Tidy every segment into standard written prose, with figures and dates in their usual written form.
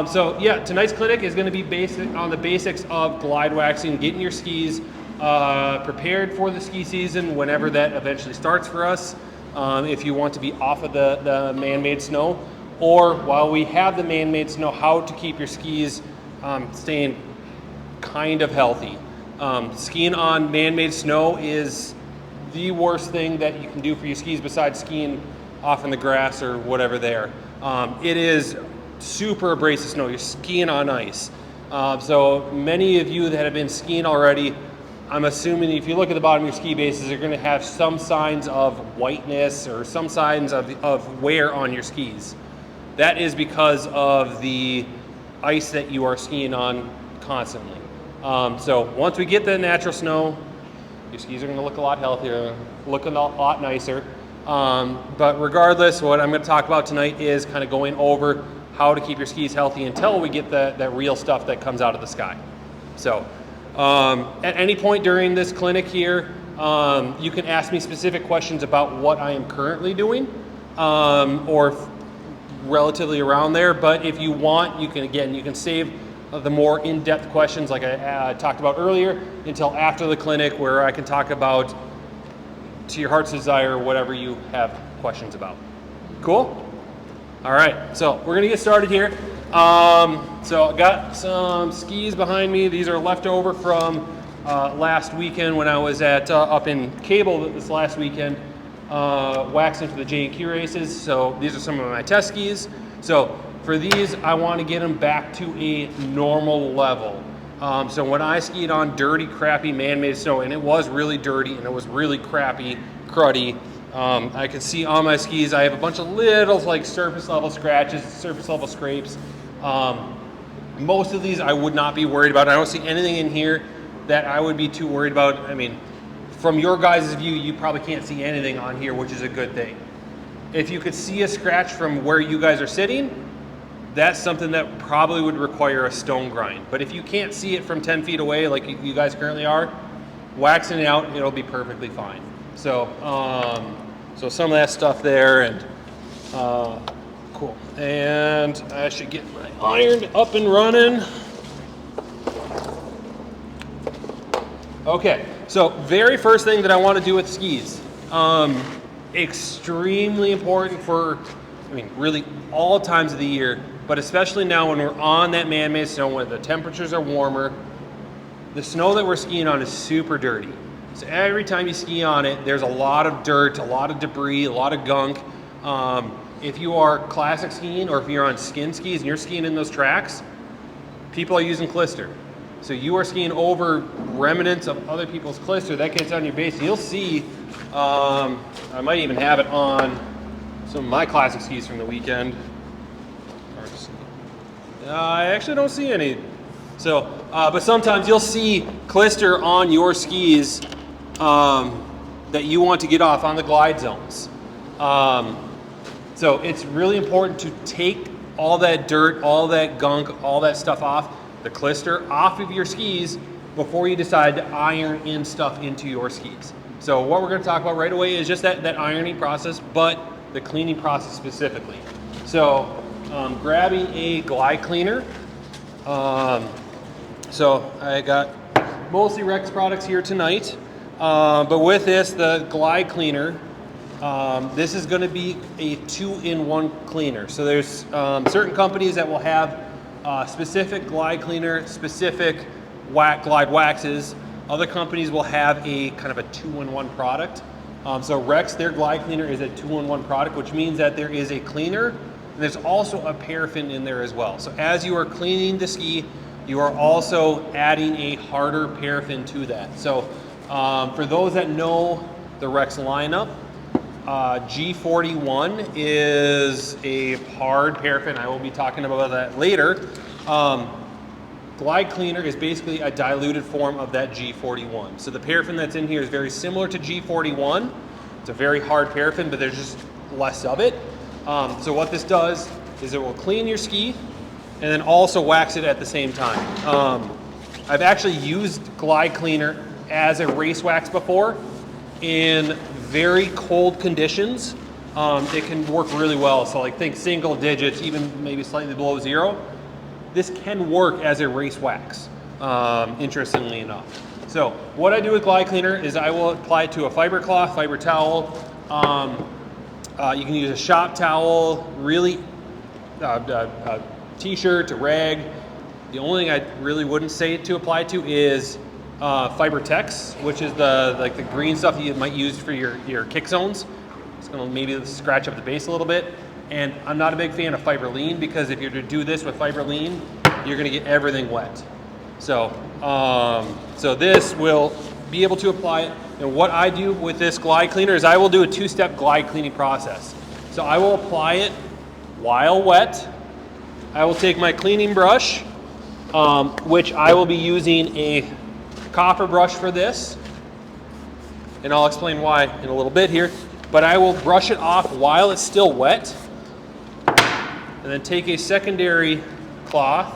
So yeah, tonight's clinic is going to be based on the basics of glide waxing, getting your skis prepared for the ski season whenever that eventually starts for us. If you want to be off of the man-made snow, or while we have the man-made snow, how to keep your skis staying kind of healthy. Skiing on man-made snow is the worst thing that you can do for your skis besides skiing off in the grass or whatever there. It is super abrasive snow. You're skiing on ice. So many of you that have been skiing already, I'm assuming if you look at the bottom of your ski bases, you're going to have some signs of whiteness or some signs of wear on your skis. That is because of the ice that you are skiing on constantly. So once we get the natural snow, your skis are going to look a lot healthier, look a lot nicer. But regardless, what I'm going to talk about tonight is kind of going over how to keep your skis healthy until we get that real stuff that comes out of the sky. So at any point during this clinic here, you can ask me specific questions about what I am currently doing, or relatively around there. But if you want, you can save the more in-depth questions like I talked about earlier until after the clinic, where I can talk about to your heart's desire whatever you have questions about. Cool? All right, so we're gonna get started here. So I got some skis behind me. These are leftover from last weekend when I was at up in Cable this last weekend, waxing for the J&Q races. So these are some of my test skis. So for these, I want to get them back to a normal level. So when I skied on dirty, crappy man-made snow, and it was really dirty and it was really crappy, cruddy, I can see on my skis I have a bunch of little like surface level scratches, surface level scrapes. Most of these I would not be worried about. I don't see anything in here that I would be too worried about. I mean, from your guys' view, you probably can't see anything on here, which is a good thing. If you could see a scratch from where you guys are sitting, that's something that probably would require a stone grind. But if you can't see it from 10 feet away like you guys currently are, waxing it out, it'll be perfectly fine. So, so some of that stuff there, and cool. And I should get my iron up and running. Okay, so very first thing that I want to do with skis, extremely important for, I mean, really all times of the year, but especially now when we're on that man-made snow, when the temperatures are warmer, the snow that we're skiing on is super dirty. So every time you ski on it, there's a lot of dirt, a lot of debris, a lot of gunk. If you are classic skiing, or if you're on skin skis and you're skiing in those tracks, people are using clister. So you are skiing over remnants of other people's clister that gets on your base. And you'll see, I might even have it on some of my classic skis from the weekend. I actually don't see any. So, but sometimes you'll see clister on your skis that you want to get off on the glide zones. So it's really important to take all that dirt, all that gunk, all that stuff off, the clister off of your skis before you decide to iron in stuff into your skis. So what we're going to talk about right away is just that ironing process, but the cleaning process specifically. So grabbing a glide cleaner. So I got mostly Rex products here tonight, but with this, the glide cleaner, this is going to be a 2-in-1 cleaner. So there's certain companies that will have specific glide cleaner, specific glide waxes. Other companies will have a kind of a 2-in-1 product. So Rex, their glide cleaner is a 2-in-1 product, which means that there is a cleaner and there's also a paraffin in there as well. So as you are cleaning the ski, you are also adding a harder paraffin to that. So for those that know the Rex lineup, G41 is a hard paraffin. I will be talking about that later. Glide cleaner is basically a diluted form of that G41. So the paraffin that's in here is very similar to G41. It's a very hard paraffin, but there's just less of it. So what this does is it will clean your ski and then also wax it at the same time. I've actually used glide cleaner as a race wax before in very cold conditions. It can work really well. So like think single digits, even maybe slightly below zero. this can work as a race wax, interestingly enough. So what I do with Glide Cleaner is I will apply it to a fiber cloth, fiber towel. You can use a shop towel, really a t-shirt, a rag. The only thing I really wouldn't say to apply to is Fiber Tex, which is the green stuff you might use for your kick zones. It's gonna maybe scratch up the base a little bit. And I'm not a big fan of Fiber Lean, because if you're to do this with Fiber Lean, you're gonna get everything wet. So, so this will be able to apply it. And what I do with this Glide Cleaner is I will do a two-step glide cleaning process. So I will apply it while wet. I will take my cleaning brush, which I will be using a copper brush for this, and I'll explain why in a little bit here. But I will brush it off while it's still wet, and then take a secondary cloth,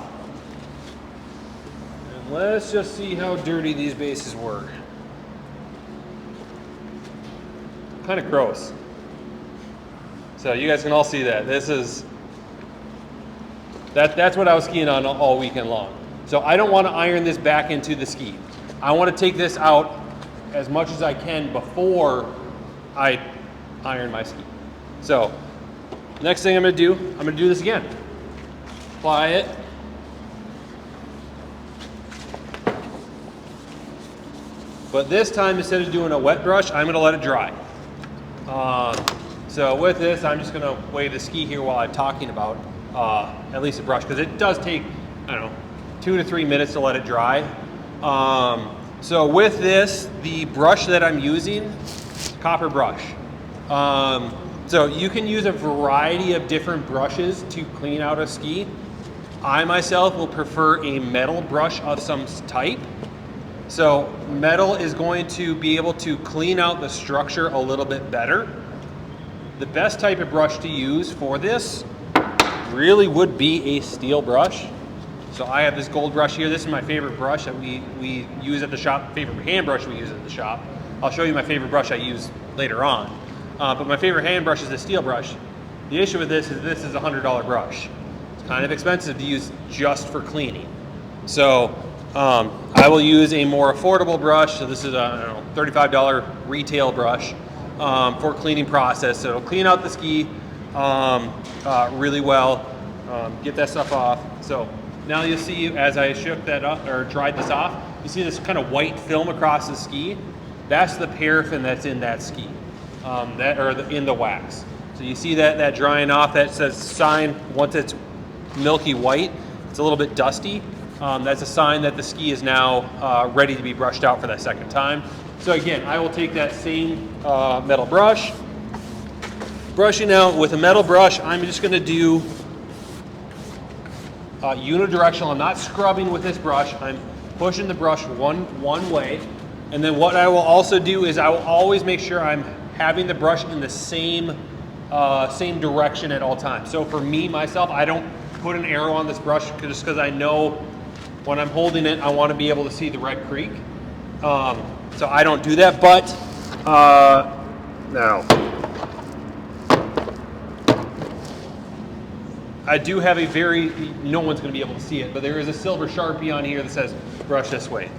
and let's just see how dirty these bases were. Kind of gross. So you guys can all see that. This is, that's what I was skiing on all weekend long. So I don't want to iron this back into the ski. I want to take this out as much as I can before I iron my ski. So next thing I'm going to do this again. Apply it. But this time, instead of doing a wet brush, I'm going to let it dry. So with this, I'm just going to wave the ski here while I'm talking about at least a brush, because it does take, I don't know, 2 to 3 minutes to let it dry. So with this, the brush that I'm using, copper brush. So you can use a variety of different brushes to clean out a ski. I myself will prefer a metal brush of some type. So metal is going to be able to clean out the structure a little bit better. The best type of brush to use for this really would be a steel brush. So I have this gold brush here. This is my favorite brush that we use at the shop, favorite hand brush we use at the shop. I'll show you my favorite brush I use later on. But my favorite hand brush is the steel brush. The issue with this is a $100 brush. It's kind of expensive to use just for cleaning. So I will use a more affordable brush. So this is a, I don't know, $35 retail brush for cleaning process. So it'll clean out the ski really well, get that stuff off. So now you'll see as I shook that up or dried this off, you see this kind of white film across the ski. That's the paraffin that's in that ski, in the wax. So you see that drying off. That says sign once it's milky white, it's a little bit dusty. That's a sign that the ski is now ready to be brushed out for that second time. So again, I will take that same metal brush, brushing out with a metal brush. I'm just going to do unidirectional. I'm not scrubbing with this brush. I'm pushing the brush one way. And then what I will also do is I will always make sure I'm having the brush in the same direction at all times. So for me, myself, I don't put an arrow on this brush just because I know when I'm holding it, I want to be able to see the red creek. So I don't do that, but now I do have a no one's going to be able to see it, but there is a silver Sharpie on here that says brush this way.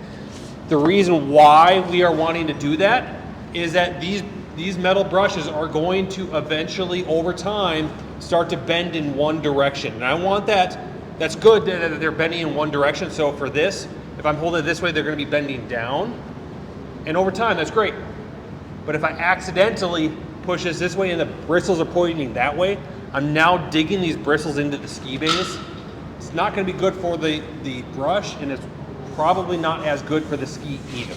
The reason why we are wanting to do that is that these metal brushes are going to eventually, over time, start to bend in one direction. And I want that. That's good that they're bending in one direction. So for this, if I'm holding it this way, they're going to be bending down. And over time, that's great. But if I accidentally push this way and the bristles are pointing that way, I'm now digging these bristles into the ski base. It's not going to be good for the brush, and it's probably not as good for the ski either.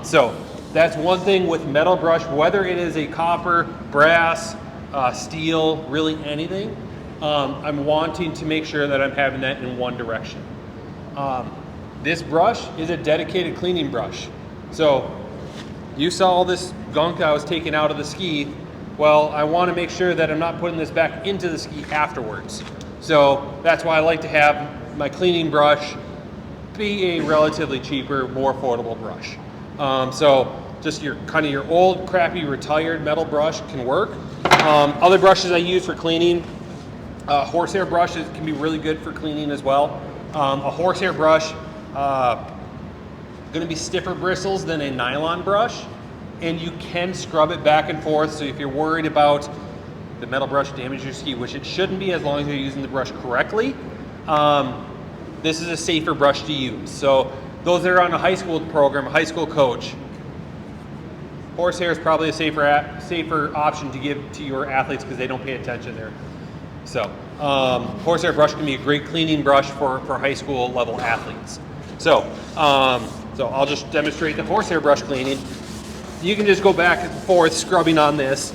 So that's one thing with metal brush, whether it is a copper, brass, steel, really anything, I'm wanting to make sure that I'm having that in one direction. This brush is a dedicated cleaning brush. So you saw all this gunk I was taking out of the ski. Well, I want to make sure that I'm not putting this back into the ski afterwards. So that's why I like to have my cleaning brush be a relatively cheaper, more affordable brush. So just your old crappy retired metal brush can work. Other brushes I use for cleaning, Horsehair brush can be really good for cleaning as well. A horsehair brush, going to be stiffer bristles than a nylon brush, and you can scrub it back and forth. So if you're worried about the metal brush damaging your ski, which it shouldn't be as long as you're using the brush correctly, this is a safer brush to use. So those that are on a high school program, a high school coach, horsehair is probably a safer option to give to your athletes because they don't pay attention there. So horsehair brush can be a great cleaning brush for high school level athletes. So I'll just demonstrate the horsehair brush cleaning. You can just go back and forth scrubbing on this.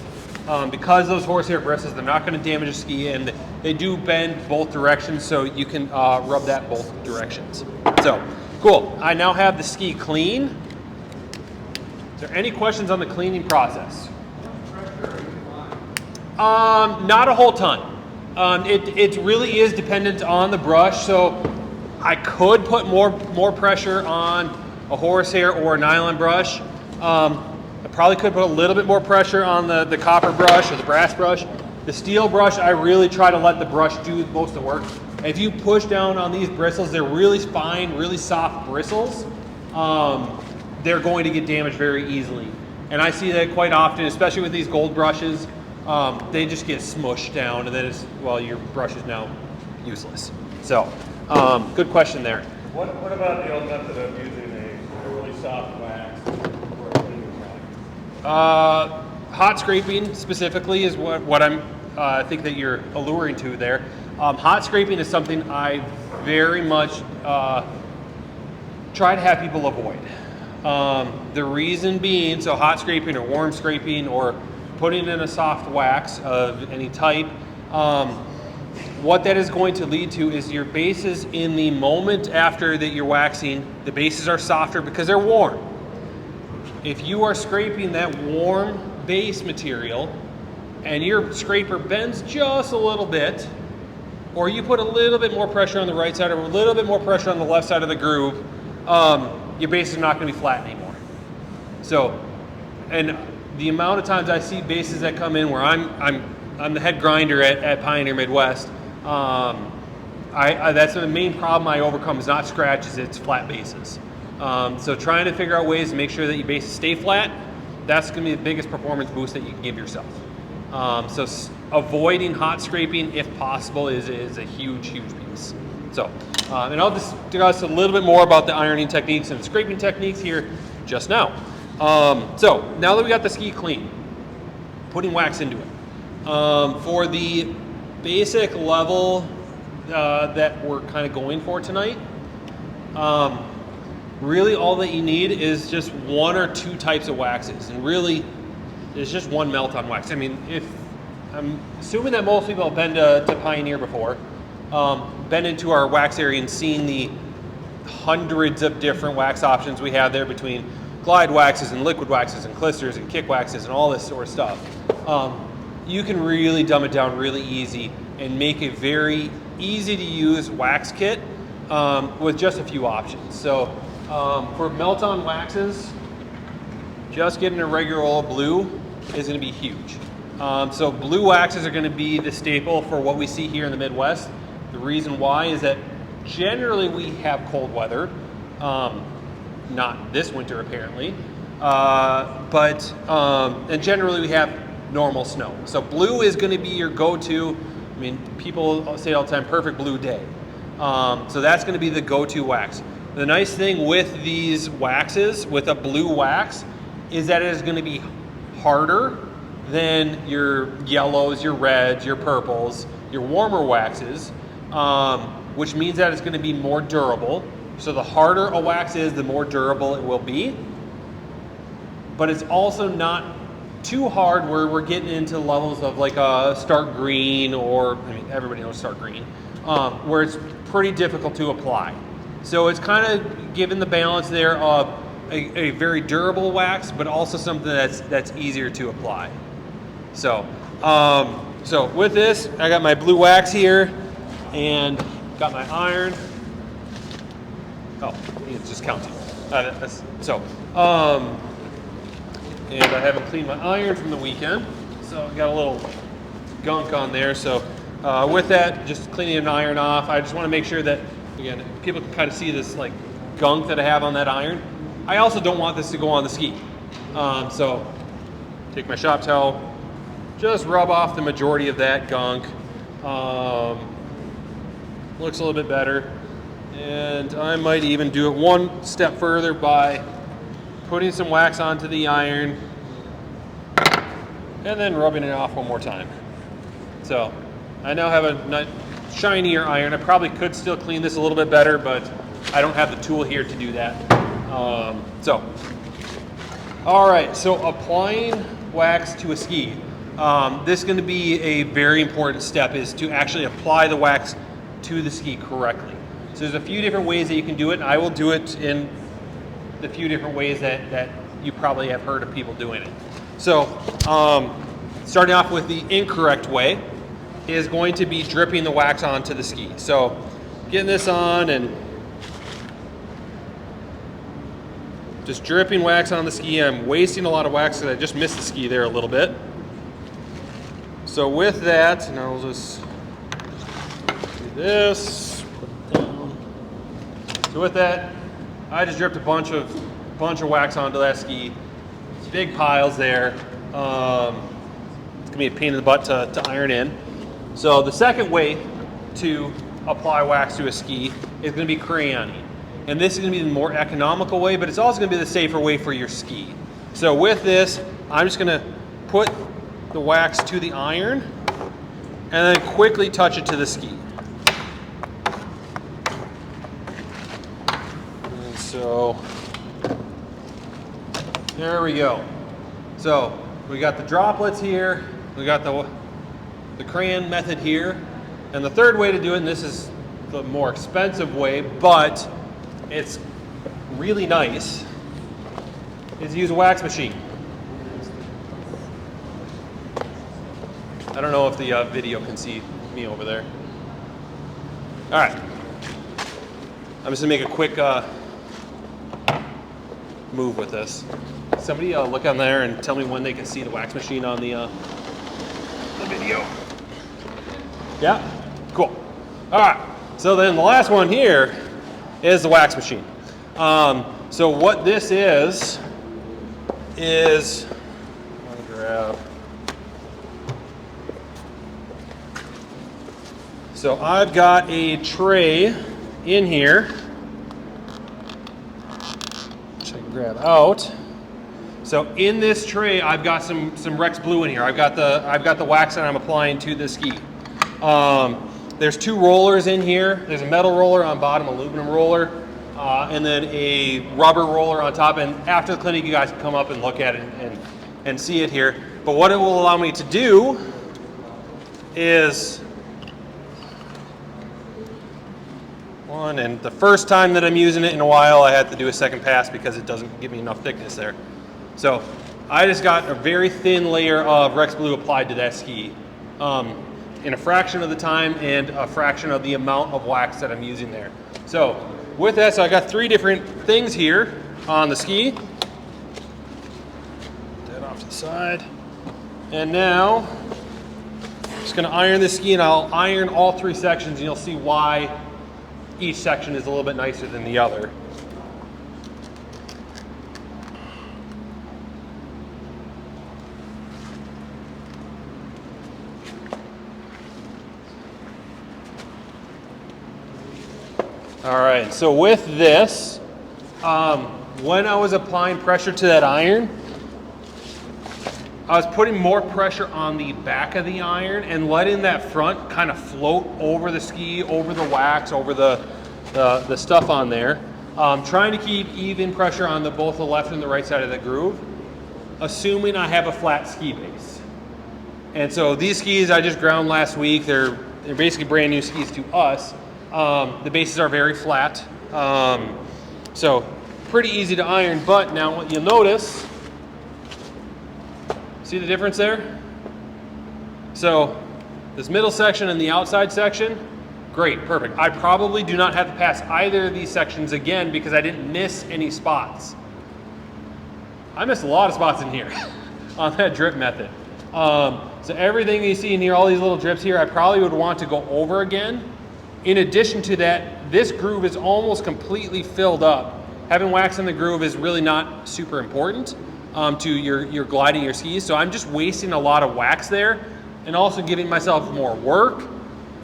Because those horsehair bristles, they're not going to damage the ski, and they do bend both directions, so you can rub that both directions. So, cool. I now have the ski clean. Is there any questions on the cleaning process? Not a whole ton. It really is dependent on the brush, so I could put more pressure on a horsehair or a nylon brush. I probably could put a little bit more pressure on the copper brush or the brass brush. The steel brush, I really try to let the brush do most of the work. If you push down on these bristles, they're really fine, really soft bristles. They're going to get damaged very easily. And I see that quite often, especially with these gold brushes. They just get smushed down, and then your brush is now useless. So, good question there. What about the old method of using a really soft wax for a cleaning product? Hot scraping specifically is what I think that you're alluring to there. Hot scraping is something I very much try to have people avoid. The reason being, so hot scraping or warm scraping or putting in a soft wax of any type, what that is going to lead to is your bases in the moment after that you're waxing, the bases are softer because they're warm. If you are scraping that warm base material and your scraper bends just a little bit, or you put a little bit more pressure on the right side or a little bit more pressure on the left side of the groove, your base is not going to be flat anymore. So, and the amount of times I see bases that come in where I'm the head grinder at Pioneer Midwest, that's the main problem I overcome is not scratches, it's flat bases. So trying to figure out ways to make sure that your bases stay flat, that's going to be the biggest performance boost that you can give yourself. So avoiding hot scraping, if possible, is a huge piece. So, and I'll discuss a little bit more about the ironing techniques and scraping techniques here just now. So now that we got the ski clean, putting wax into it. For the basic level that we're kind of going for tonight, really all that you need is just one or two types of waxes, and really it's just one melt on wax. I mean, if I'm assuming that most people have been to Pioneer before, been into our wax area and seen the hundreds of different wax options we have there between glide waxes and liquid waxes and clisters and kick waxes and all this sort of stuff. You can really dumb it down really easy and make a very easy to use wax kit with just a few options. So for melt-on waxes, just getting a regular old blue is going to be huge. So blue waxes are going to be the staple for what we see here in the Midwest. The reason why is that generally we have cold weather, not this winter apparently, and generally we have normal snow. So blue is going to be your go-to. I mean, people say all the time, perfect blue day. So that's going to be the go-to wax. The nice thing with these waxes, with a blue wax, is that it is going to be harder than your yellows, your reds, your purples, your warmer waxes, which means that it's going to be more durable. So the harder a wax is, the more durable it will be. But it's also not too hard where we're getting into levels of like a Stark Green, or, I mean, everybody knows Stark Green, where it's pretty difficult to apply. So it's kind of given the balance there of a very durable wax, but also something that's easier to apply. So, so with this, I got my blue wax here, and got my iron. Oh, it's just counting. And I haven't cleaned my iron from the weekend, so I got a little gunk on there. So With that, just cleaning an iron off. I just want to make sure that, again, people can kind of see this like gunk that I have on that iron. I also don't want this to go on the ski. So take my shop towel, just rub off the majority of that gunk. Looks a little bit better. And I might even do it one step further by putting some wax onto the iron and then rubbing it off one more time. So I now have a shinier iron. I probably could still clean this a little bit better, but I don't have the tool here to do that. All right, so applying wax to a ski. This is going to be a very important step, is to actually apply the wax to the ski correctly. So there's a few different ways that you can do it, and I will do it in the few different ways that you probably have heard of people doing it. So starting off with the incorrect way is going to be dripping the wax onto the ski. So getting this on and just dripping wax on the ski. I'm wasting a lot of wax because I just missed the ski there a little bit. So with that, and I'll just do this. So with that, I just dripped a bunch of wax onto that ski. It's big piles there. It's gonna be a pain in the butt to iron in. So the second way to apply wax to a ski is gonna be crayoning. And this is gonna be the more economical way, but it's also gonna be the safer way for your ski. So with this, I'm just gonna put the wax to the iron and then quickly touch it to the ski. And so there we go. So we got the droplets here, we got the crayon method here, and the third way to do it, and this is the more expensive way, but it's really nice, is use a wax machine. I don't know if the video can see me over there. All right, I'm just gonna make a quick move with this. Somebody look on there and tell me when they can see the wax machine on the video. Yeah, cool. All right, so then the last one here is the wax machine. So what this is I'm gonna grab. So I've got a tray in here, which I can grab out. So in this tray, I've got some Rex Blue in here. I've got the wax that I'm applying to the ski. There's two rollers in here. There's a metal roller on bottom, aluminum roller, and then a rubber roller on top. And after the clinic, you guys can come up and look at it and see it here. But what it will allow me to do is and the first time that I'm using it in a while, I had to do a second pass because it doesn't give me enough thickness there. So I just got a very thin layer of Rex Blue applied to that ski in a fraction of the time and a fraction of the amount of wax that I'm using there. So with that, so I got three different things here on the ski. Put that off to the side. And now I'm just gonna iron this ski, and I'll iron all three sections, and you'll see why each section is a little bit nicer than the other. All right, so with this, when I was applying pressure to that iron, I was putting more pressure on the back of the iron and letting that front kind of float over the ski, over the wax, over the stuff on there. Trying to keep even pressure on both the left and the right side of the groove, assuming I have a flat ski base. And so these skis I just ground last week. They're basically brand new skis to us. The bases are very flat, so pretty easy to iron. But now what you'll notice, see the difference there? So this middle section and the outside section, great, perfect. I probably do not have to pass either of these sections again because I didn't miss any spots. I missed a lot of spots in here on that drip method. So everything you see in here, all these little drips here, I probably would want to go over again. In addition to that, this groove is almost completely filled up. Having wax in the groove is really not super important to your gliding your skis. So I'm just wasting a lot of wax there and also giving myself more work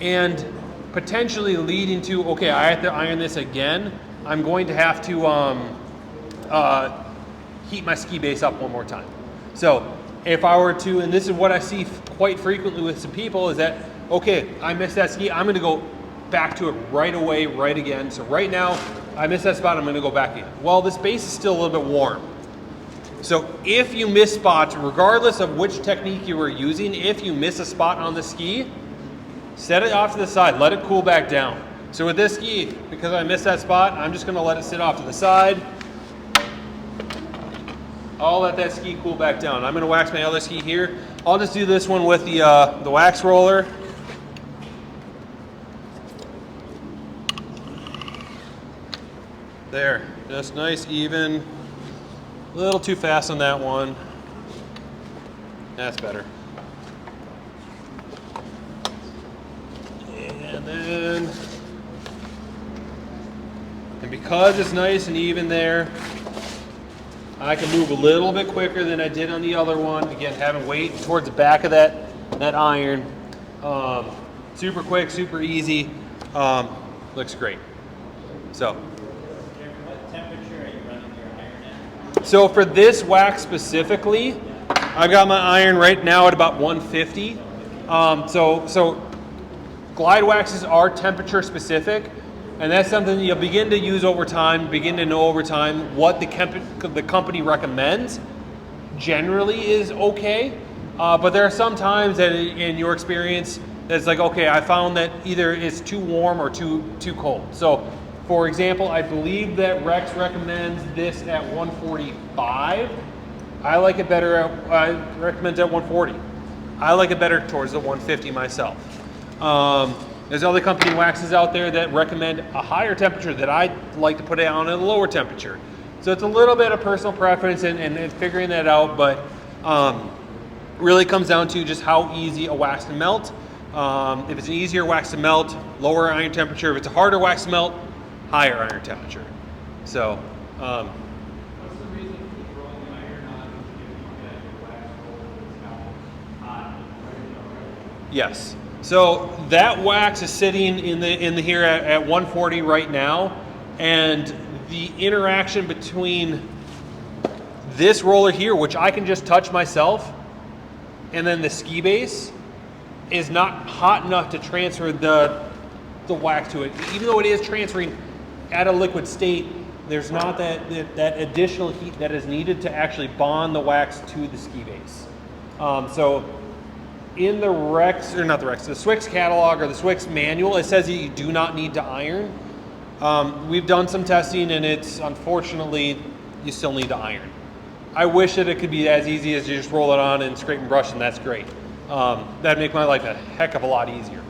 and potentially leading to, okay, I have to iron this again. I'm going to have to heat my ski base up one more time. So if I were to, and this is what I see quite frequently with some people, is that, okay, I missed that ski, I'm gonna go back to it right away, right again. So right now, I missed that spot, I'm gonna go back in. Well, this base is still a little bit warm. So if you miss spots, regardless of which technique you were using, if you miss a spot on the ski, set it off to the side, let it cool back down. So with this ski, because I missed that spot, I'm just gonna let it sit off to the side. I'll let that ski cool back down. I'm gonna wax my other ski here. I'll just do this one with the wax roller. There, just nice, even. A little too fast on that one. That's better. And then, and because it's nice and even there, I can move a little bit quicker than I did on the other one. Again, having weight towards the back of that iron. Super quick, super easy. Looks great. So. What temperature are you running your iron at? So for this wax specifically, I've got my iron right now at about 150. So glide waxes are temperature specific, and that's something you'll begin to use over time, begin to know over time what the company recommends generally is okay. But there are some times that in your experience, that's like, okay, I found that either it's too warm or too cold. So for example, I believe that Rex recommends this at 145. I like it better I recommend it at 140. I like it better towards the 150 myself. There's other company waxes out there that recommend a higher temperature that I like to put it on at a lower temperature. So it's a little bit of personal preference and figuring that out, but really comes down to just how easy a wax can melt. If it's an easier wax to melt, lower iron temperature. If it's a harder wax to melt, higher iron temperature. So, What's the reason for throwing the iron on if you get your wax roll that's now hot? yes. So that wax is sitting in the here at 140 right now, and the interaction between this roller here, which I can just touch myself, and then the ski base is not hot enough to transfer the wax to it. Even though it is transferring at a liquid state, there's not that additional heat that is needed to actually bond the wax to the ski base. So in the Rex, or not the Rex, the Swix catalog or the Swix manual, it says that you do not need to iron. We've done some testing and it's, unfortunately, you still need to iron. I wish that it could be as easy as you just roll it on and scrape and brush, and that's great. That'd make my life a heck of a lot easier.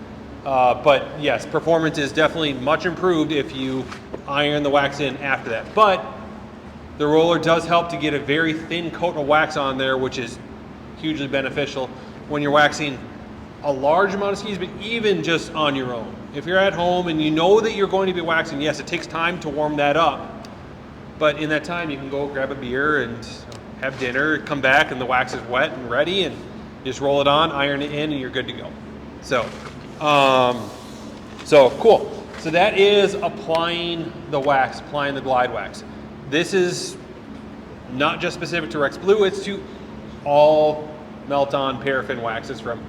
But yes, performance is definitely much improved if you iron the wax in after that. But the roller does help to get a very thin coat of wax on there, which is hugely beneficial when you're waxing a large amount of skis, but even just on your own. If you're at home and you know that you're going to be waxing, yes, it takes time to warm that up. But in that time, you can go grab a beer and have dinner, come back, and the wax is wet and ready, and just roll it on, iron it in, and you're good to go. So, cool. So that is applying the wax, applying the glide wax. This is not just specific to Rex Blue, it's to all melt-on paraffin waxes from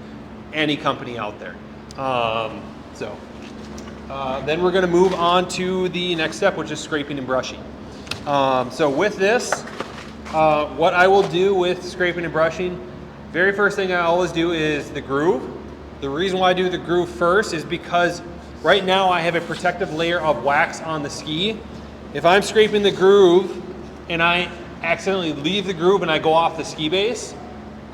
any company out there. Then we're gonna move on to the next step, which is scraping and brushing. So with this, what I will do with scraping and brushing, very first thing I always do is the groove. The reason why I do the groove first is because right now I have a protective layer of wax on the ski. If I'm scraping the groove and I accidentally leave the groove and I go off the ski base,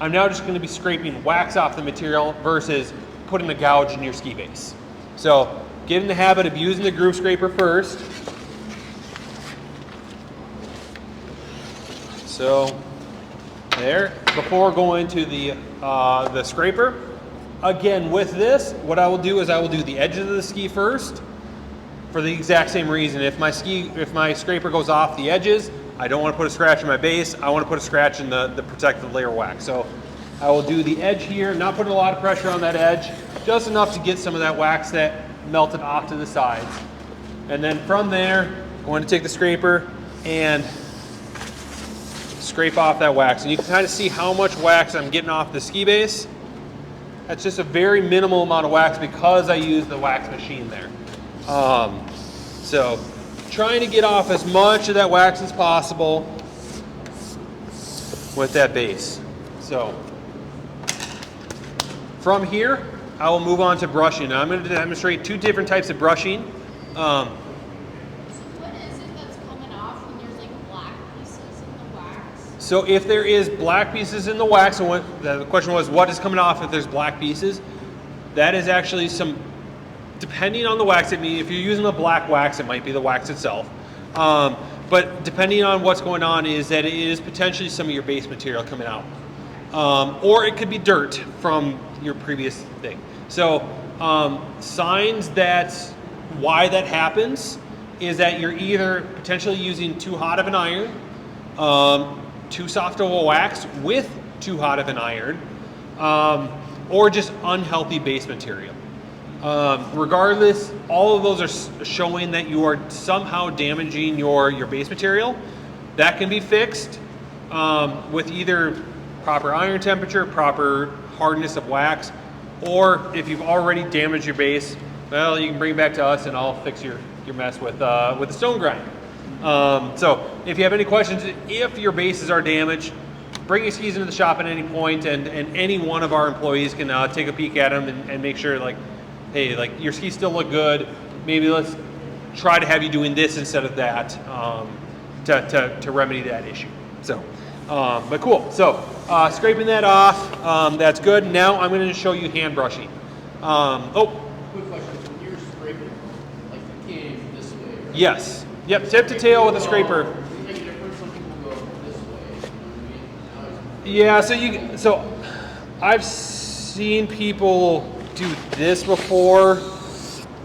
I'm now just going to be scraping wax off the material versus putting a gouge in your ski base. So get in the habit of using the groove scraper first. there before going to the scraper. Again, with this, what I will do is I will do the edges of the ski first for the exact same reason. If my scraper goes off the edges, I don't want to put a scratch in my base. I want to put a scratch in the protective layer wax. So I will do the edge here, not putting a lot of pressure on that edge, just enough to get some of that wax that melted off to the sides. And then from there, I'm going to take the scraper and scrape off that wax. And you can kind of see how much wax I'm getting off the ski base. That's just a very minimal amount of wax because I use the wax machine there. So trying to get off as much of that wax as possible with that base. So from here, I will move on to brushing. Now I'm going to demonstrate two different types of brushing. What is it that's coming off when there's like black pieces in the wax? So if there is black pieces in the wax, and the question was what is coming off if there's black pieces, that is actually some, depending on the wax, if you're using a black wax, it might be the wax itself. But depending on what's going on is that it is potentially some of your base material coming out. Or it could be dirt from your previous thing. So signs that why that happens is that you're either potentially using too hot of an iron, too soft of a wax with too hot of an iron, or just unhealthy base material. Regardless, all of those are showing that you are somehow damaging your base material. That can be fixed with either proper iron temperature, proper hardness of wax, or if you've already damaged your base, well, you can bring it back to us and I'll fix your mess with a stone grind. So if you have any questions, if your bases are damaged, bring your skis into the shop at any point, and any one of our employees can take a peek at them and make sure, like, hey, like your skis still look good. Maybe let's try to have you doing this instead of that to remedy that issue. So, but cool. So scraping that off, that's good. Now I'm going to show you hand brushing. Quick question, when you're scraping, like the can this way, right? Yes. Yep, tip to tail with a scraper. Does it make a difference? Some people go this way, you know what I mean? Yeah, so I've seen people do this before.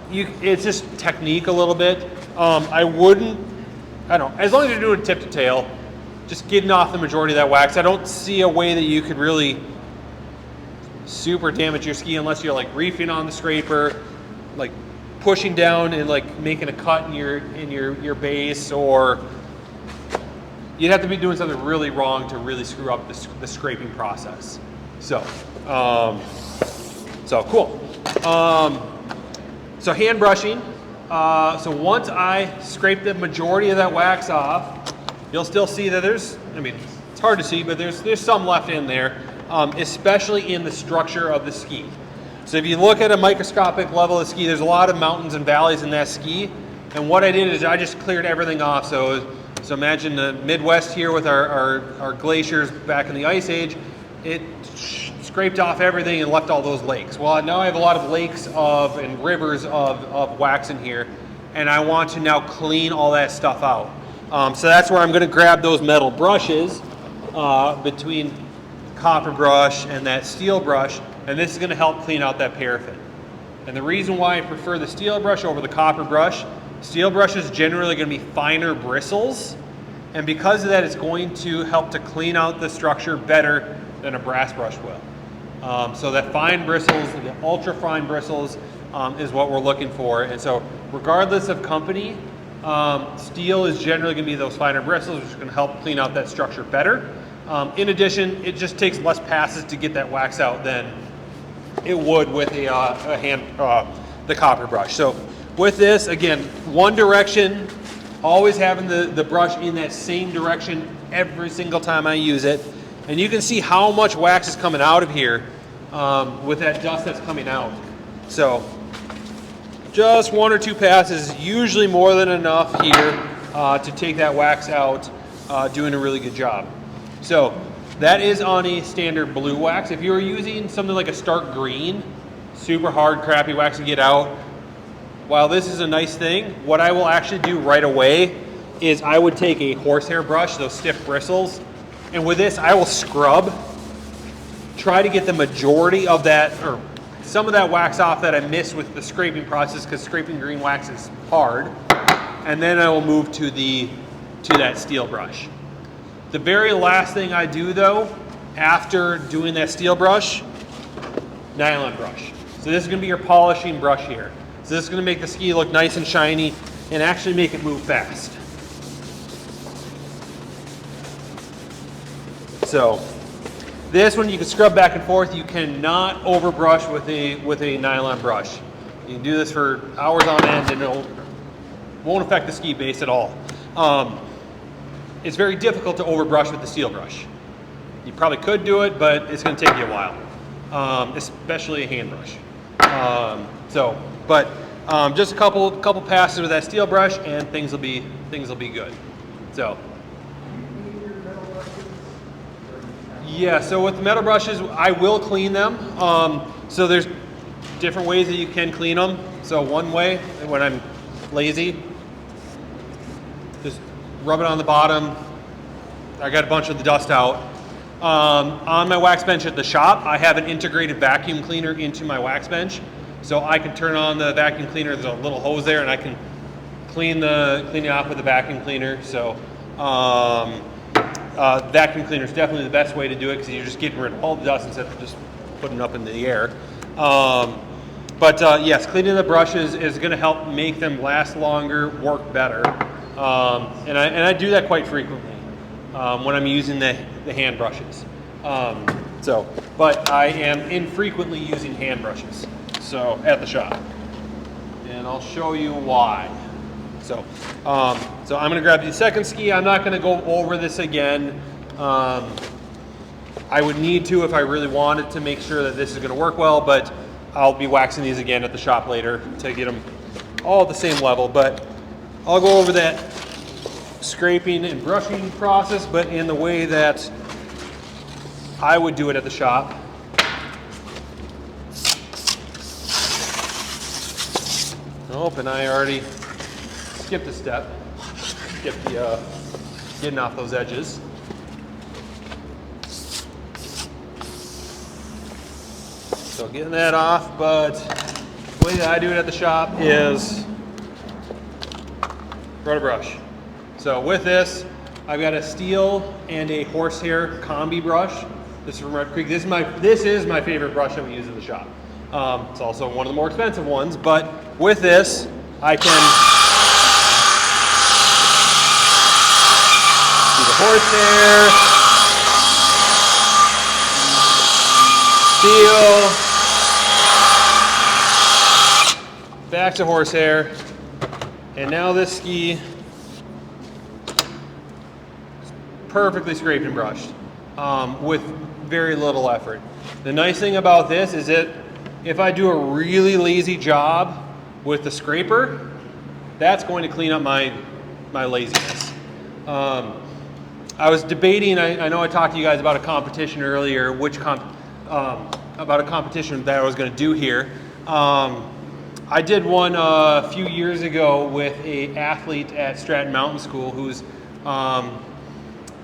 It's just technique a little bit. I don't know, as long as you're doing tip to tail, just getting off the majority of that wax. I don't see a way that you could really super damage your ski unless you're like reefing on the scraper, like pushing down and like making a cut in your base, or you'd have to be doing something really wrong to really screw up the scraping process. So, so cool. So hand brushing. So once I scrape the majority of that wax off, you'll still see that there's, I mean, it's hard to see, but there's some left in there, especially in the structure of the ski. So if you look at a microscopic level of the ski, there's a lot of mountains and valleys in that ski. And what I did is I just cleared everything off. So imagine the Midwest here with our glaciers back in the Ice Age. It scraped off everything and left all those lakes. Well, now I have a lot of lakes and rivers of wax in here, and I want to now clean all that stuff out. So that's where I'm going to grab those metal brushes between copper brush and that steel brush, and this is going to help clean out that paraffin. And the reason why I prefer the steel brush over the copper brush, steel brush is generally going to be finer bristles, and because of that, it's going to help to clean out the structure better than a brass brush will. So that fine bristles, the ultra fine bristles, is what we're looking for. And so regardless of company, steel is generally going to be those finer bristles, which is going to help clean out that structure better. In addition, it just takes less passes to get that wax out than it would with the copper brush. So with this, again, one direction, always having the brush in that same direction every single time I use it. And you can see how much wax is coming out of here with that dust that's coming out. So just one or two passes is usually more than enough here to take that wax out, doing a really good job. So that is on a standard blue wax. If you were using something like a stark green, super hard, crappy wax to get out, while this is a nice thing, what I will actually do right away is I would take a horsehair brush, those stiff bristles, And with this, I will scrub, try to get the majority of that, or some of that wax off that I missed with the scraping process, because scraping green wax is hard. And then I will move to that steel brush. The very last thing I do though, after doing that steel brush, nylon brush. So this is gonna be your polishing brush here. So this is gonna make the ski look nice and shiny and actually make it move fast. So this one you can scrub back and forth. You cannot overbrush with a nylon brush. You can do this for hours on end and it won't affect the ski base at all. It's very difficult to overbrush with the steel brush. You probably could do it, but it's going to take you a while, especially a hand brush. Just a couple passes with that steel brush, and things will be good. So, yeah. So with the metal brushes, I will clean them. So there's different ways that you can clean them. So one way, when I'm lazy, just rub it on the bottom. I got a bunch of the dust out. On my wax bench at the shop, I have an integrated vacuum cleaner into my wax bench. So I can turn on the vacuum cleaner, there's a little hose there, and I can clean it off with the vacuum cleaner. So vacuum cleaner is definitely the best way to do it, because you're just getting rid of all the dust instead of just putting it up in the air. Yes, cleaning the brushes is going to help make them last longer, work better. And I do that quite frequently when I'm using the hand brushes. But I am infrequently using hand brushes at the shop. And I'll show you why. So I'm going to grab the second ski. I'm not going to go over this again. I would need to if I really wanted to make sure that this is going to work well, but I'll be waxing these again at the shop later to get them all at the same level. But I'll go over that scraping and brushing process, but in the way that I would do it at the shop. Nope, and I already skipped a step. Skipped the getting off those edges. So getting that off, but the way that I do it at the shop is rotor brush. So with this, I've got a steel and a horsehair combi brush. This is from Red Creek. This is my favorite brush that we use in the shop. It's also one of the more expensive ones, but with this, I can do the horsehair, steel, back to horsehair, and now this ski is perfectly scraped and brushed with very little effort. The nice thing about this is that if I do a really lazy job with the scraper, that's going to clean up my laziness. I was debating, I know I talked to you guys about a competition earlier, about a competition that I was going to do here. I did one a few years ago with an athlete at Stratton Mountain School who's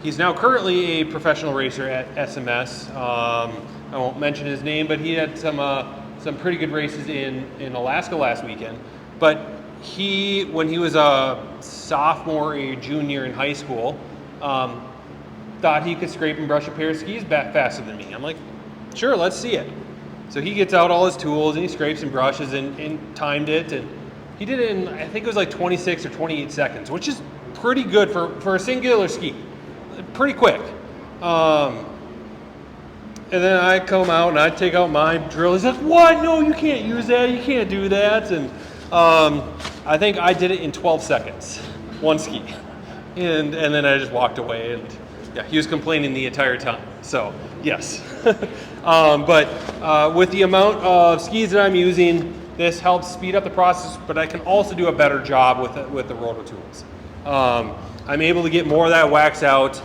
he's now currently a professional racer at SMS. I won't mention his name, but he had some pretty good races in Alaska last weekend. But when he was a sophomore or junior in high school, thought he could scrape and brush a pair of skis back faster than me. I'm like, sure, let's see it. So he gets out all his tools and he scrapes and brushes and timed it, and he did it in, I think it was like 26 or 28 seconds, which is pretty good for a singular ski. Pretty quick. And then I come out and I take out my drill. He's like, what? No, you can't use that. You can't do that. And I think I did it in 12 seconds, one ski. And then I just walked away, and yeah, he was complaining the entire time. So yes. But with the amount of skis that I'm using, this helps speed up the process, but I can also do a better job with the rotor tools. I'm able to get more of that wax out.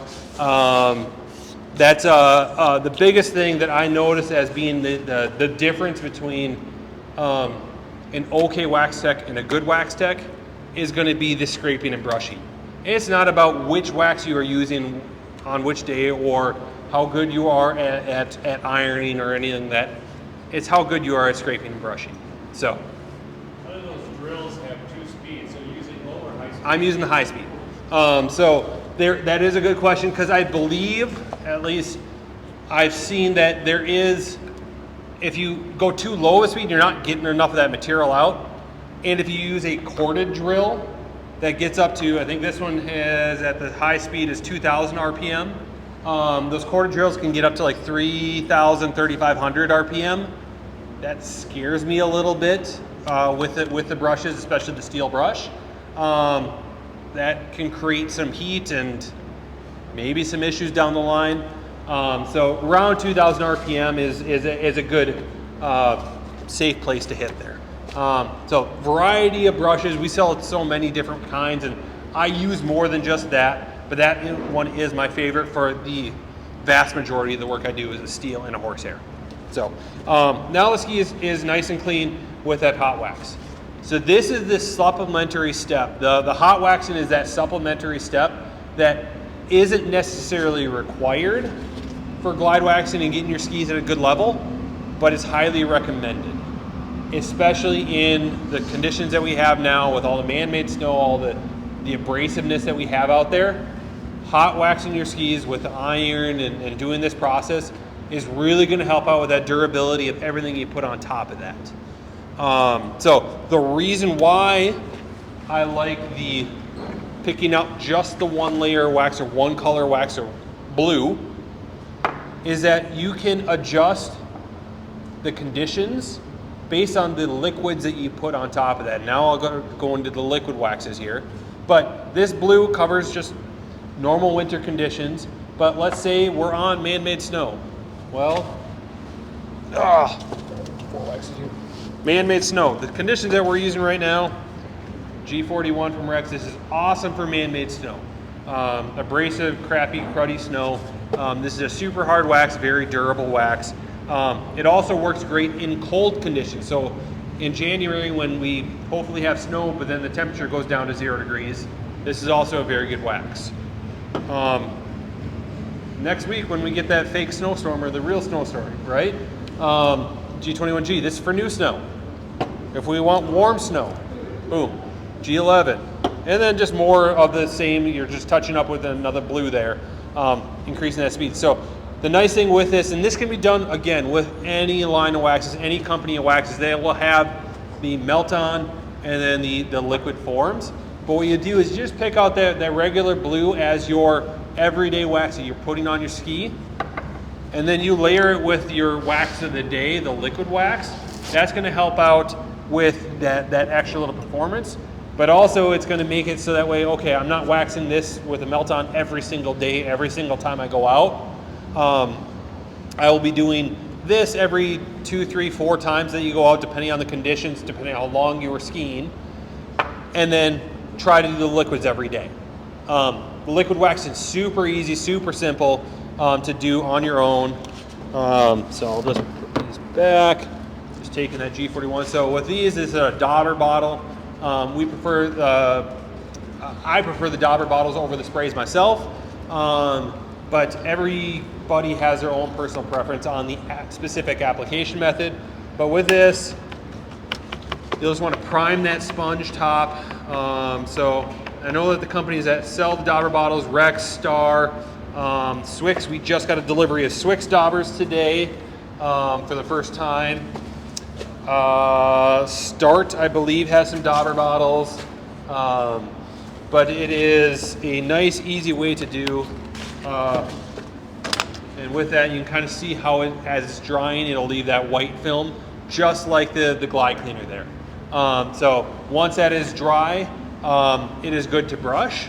That's the biggest thing that I notice as being the difference between an okay wax tech and a good wax tech is going to be the scraping and brushing. And it's not about which wax you are using on which day or how good you are at ironing or anything that. It's how good you are at scraping and brushing. So None of those drills have 2 speeds, so you're using low or high speed? I'm using the high speed. So that is a good question because I believe, at least I've seen that there is, if you go too low a speed, you're not getting enough of that material out. And if you use a corded drill that gets up to, I think this one has at the high speed is 2,000 RPM. Those corded drills can get up to like 3,000, 3,500 RPM. That scares me a little bit with the brushes, especially the steel brush. That can create some heat and maybe some issues down the line. So around 2,000 RPM is a good safe place to hit there. So variety of brushes. We sell so many different kinds, and I use more than just that. But that one is my favorite for the vast majority of the work I do is a steel and a horsehair. So now the ski is nice and clean with that hot wax. So this is the supplementary step. The hot waxing is that supplementary step that isn't necessarily required for glide waxing and getting your skis at a good level, but it's highly recommended, especially in the conditions that we have now with all the man-made snow, all the abrasiveness that we have out there. Hot waxing your skis with the iron and doing this process is really going to help out with that durability of everything you put on top of that. So the reason why I like the picking up just the one layer wax or one color wax or blue is that you can adjust the conditions based on the liquids that you put on top of that. Now I'll go into the liquid waxes here. But this blue covers just normal winter conditions. But let's say we're on man-made snow. Well, 4 waxes here. Man-made snow. The conditions that we're using right now, G41 from Rex, this is awesome for man-made snow. Abrasive, crappy, cruddy snow. This is a super hard wax, very durable wax. It also works great in cold conditions. So in January when we hopefully have snow, but then the temperature goes down to 0 degrees, this is also a very good wax. Next week when we get that fake snowstorm or the real snowstorm, right? G21G, this is for new snow. If we want warm snow, boom, G11. And then just more of the same, you're just touching up with another blue there, increasing that speed. So the nice thing with this, and this can be done again with any line of waxes, any company of waxes, they will have the melt-on and then the liquid forms. But what you do is you just pick out that regular blue as your everyday wax that you're putting on your ski, and then you layer it with your wax of the day, the liquid wax. That's going to help out with that extra little performance, but also it's going to make it so that way, okay, I'm not waxing this with a melt-on every single day, every single time I go out. I will be doing this every 2, 3, 4 times that you go out, depending on the conditions, depending on how long you were skiing, and then try to do the liquids every day. The liquid waxing is super easy, super simple to do on your own. So I'll just put these back, just taking that G41. So with these, this is a dauber bottle. I prefer the dauber bottles over the sprays myself, but everybody has their own personal preference on the specific application method. But with this, you'll just want to prime that sponge top. So I know that the companies that sell the dauber bottles, Rex, Star, Swix, we just got a delivery of Swix daubers today for the first time. Start, I believe, has some dauber bottles, but it is a nice, easy way to do. And with that, you can kind of see how as it's drying, it'll leave that white film, just like the glide cleaner there. So once that is dry, it is good to brush.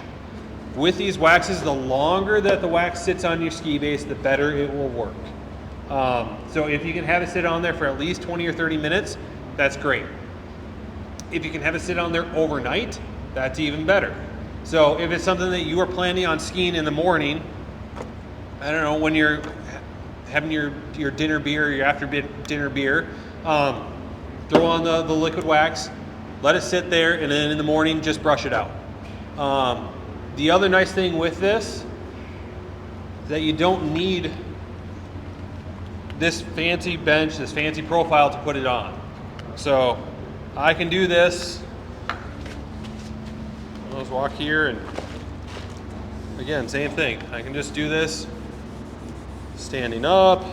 With these waxes, the longer that the wax sits on your ski base, the better it will work. So if you can have it sit on there for at least 20 or 30 minutes, that's great. If you can have it sit on there overnight, that's even better. So if it's something that you are planning on skiing in the morning, I don't know, when you're having your dinner beer or your after dinner beer, throw on the liquid wax, let it sit there, and then in the morning, just brush it out. The other nice thing with this that you don't need this fancy bench, this fancy profile to put it on. So I can do this. Let's walk here, and again, same thing. I can just do this standing up.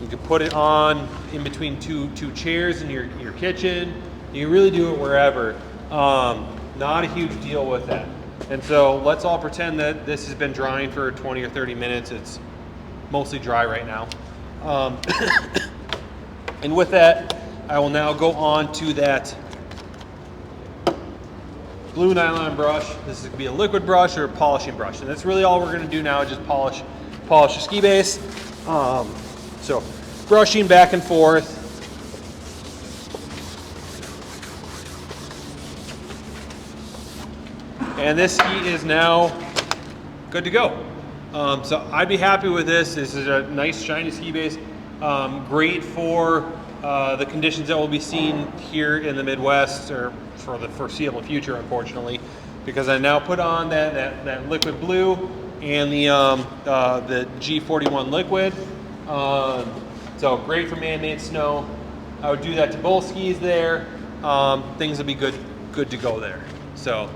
You can put it on in between two chairs in your kitchen. You can really do it wherever. Not a huge deal with that. And so let's all pretend that this has been drying for 20 or 30 minutes. It's mostly dry right now. And with that, I will now go on to that blue nylon brush. This is going to be a liquid brush or a polishing brush. And that's really all we're going to do now, is just polish the ski base. So brushing back and forth. And this ski is now good to go. So I'd be happy with this. This is a nice shiny ski base. Great for the conditions that we'll be seeing here in the Midwest, or for the foreseeable future, unfortunately, because I now put on that liquid blue and the G41 liquid. So great for man-made snow. I would do that to both skis there. Things will be good to go there. So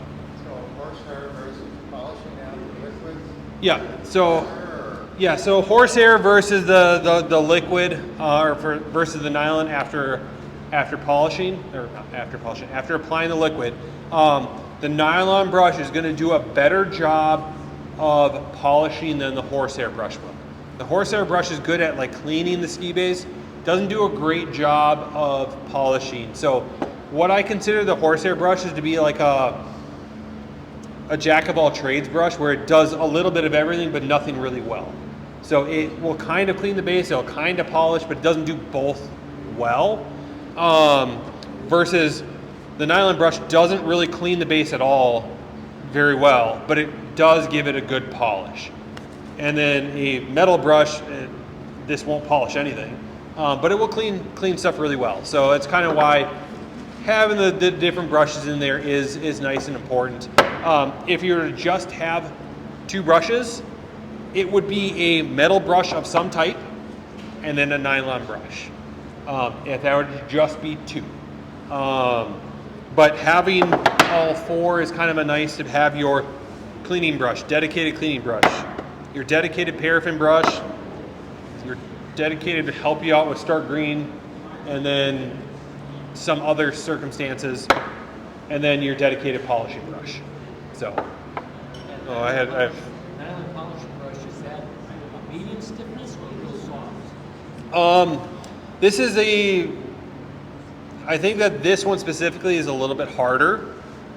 horsehair versus polishing out the liquids? yeah, so horsehair versus the liquid, versus the nylon after polishing, or not after polishing, after applying the liquid. The nylon brush is going to do a better job of polishing than the horsehair brush will. The horsehair brush is good at like cleaning the ski base, doesn't do a great job of polishing. So what I consider the horsehair brush is to be like a jack of all trades brush, where it does a little bit of everything but nothing really well. So it will kind of clean the base, it'll kind of polish, but it doesn't do both well. Versus the nylon brush doesn't really clean the base at all very well, but it does give it a good polish. And then a metal brush, this won't polish anything, but it will clean stuff really well. So it's kind of why having the different brushes in there is nice and important. If you were to just have two brushes, it would be a metal brush of some type and then a nylon brush. If that were to just be two. But having all four is kind of a nice to have your cleaning brush, dedicated cleaning brush, your dedicated paraffin brush, your dedicated to help you out with stark green, and then some other circumstances, and then your dedicated polishing brush. So, I have nylon polishing brush, is that a medium stiffness or a little soft? This is I think that this one specifically is a little bit harder.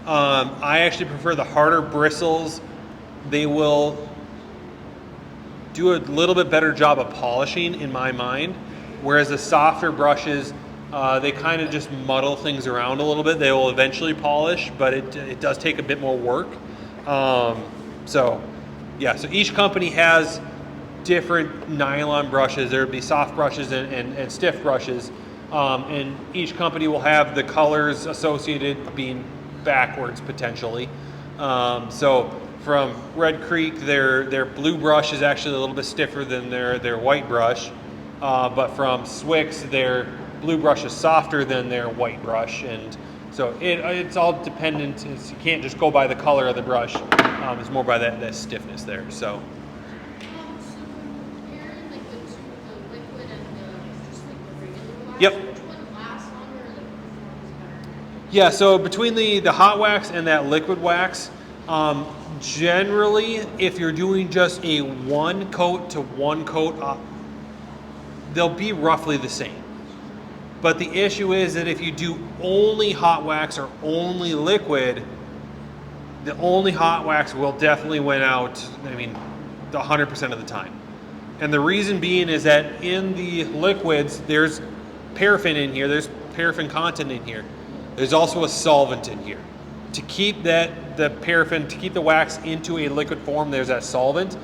I actually prefer the harder bristles. They will do a little bit better job of polishing in my mind, whereas the softer brushes, they kind of just muddle things around a little bit. They will eventually polish, but it does take a bit more work. So each company has different nylon brushes. There will be soft brushes and stiff brushes, and each company will have the colors associated being backwards potentially. So from Red Creek, their blue brush is actually a little bit stiffer than their white brush, but from Swix, their blue brush is softer than their white brush, and so it's all dependent. You can't just go by the color of the brush. It's more by that stiffness there. So. So comparing like the liquid and just like the regular wax, Yep. which one lasts longer or like performs better? Yeah, so between the hot wax and that liquid wax, generally, if you're doing just a one coat to one coat, they'll be roughly the same. But the issue is that if you do only hot wax or only liquid, the only hot wax will definitely win out, 100% of the time. And the reason being is that in the liquids, there's paraffin in here, there's paraffin content in here. There's also a solvent in here. To keep the paraffin, to keep the wax into a liquid form, there's that solvent.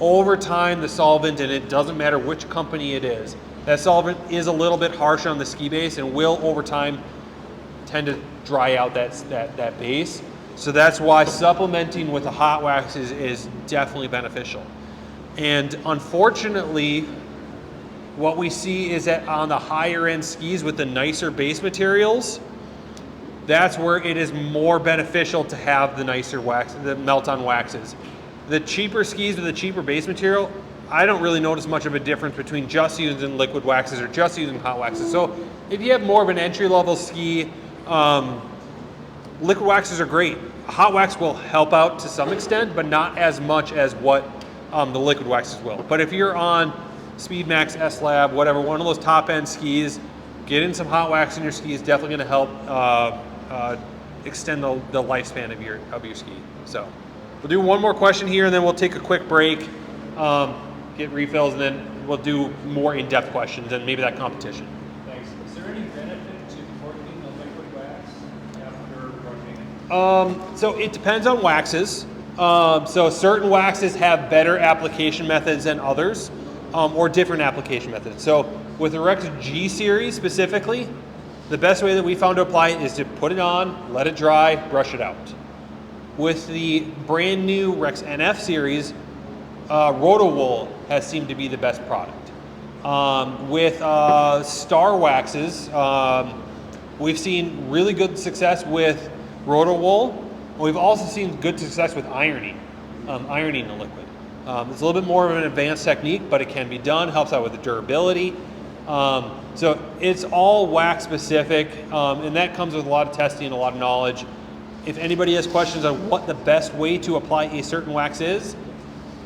Over time, the solvent, and it doesn't matter which company it is, that solvent is a little bit harsh on the ski base and will over time tend to dry out that base. So that's why supplementing with a hot wax is definitely beneficial. And unfortunately, what we see is that on the higher end skis with the nicer base materials, that's where it is more beneficial to have the nicer wax, the melt-on waxes. The cheaper skis with the cheaper base material, I don't really notice much of a difference between just using liquid waxes or just using hot waxes. So if you have more of an entry-level ski, liquid waxes are great. Hot wax will help out to some extent, but not as much as what the liquid waxes will. But if you're on Speedmax, S-Lab, whatever, one of those top-end skis, getting some hot wax in your ski is definitely going to help extend the lifespan of your ski. So we'll do one more question here, and then we'll take a quick break, get refills, and then we'll do more in-depth questions and maybe that competition. Thanks. Is there any benefit to corking the liquid wax after brushing it? So it depends on waxes. So certain waxes have better application methods than others, or different application methods. So with the Rex G series specifically, the best way that we found to apply it is to put it on, let it dry, brush it out. With the brand new Rex NF series, Roto-Wool has seemed to be the best product. With Star waxes, we've seen really good success with Roto-Wool. We've also seen good success with ironing the liquid. It's a little bit more of an advanced technique, but it can be done, helps out with the durability. So it's all wax specific, and that comes with a lot of testing and a lot of knowledge. If anybody has questions on what the best way to apply a certain wax is,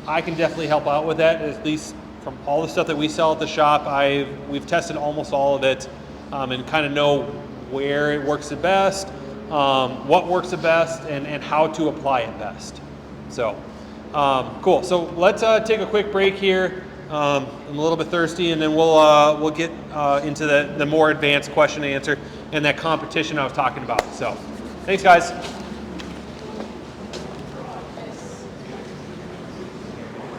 I can definitely help out with that. At least from all the stuff that we sell at the shop, we've tested almost all of it, and kind of know where it works the best, what works the best, and how to apply it best. So cool. So let's take a quick break here. I'm a little bit thirsty, and then we'll get into the more advanced question and answer and that competition I was talking about. So thanks, guys.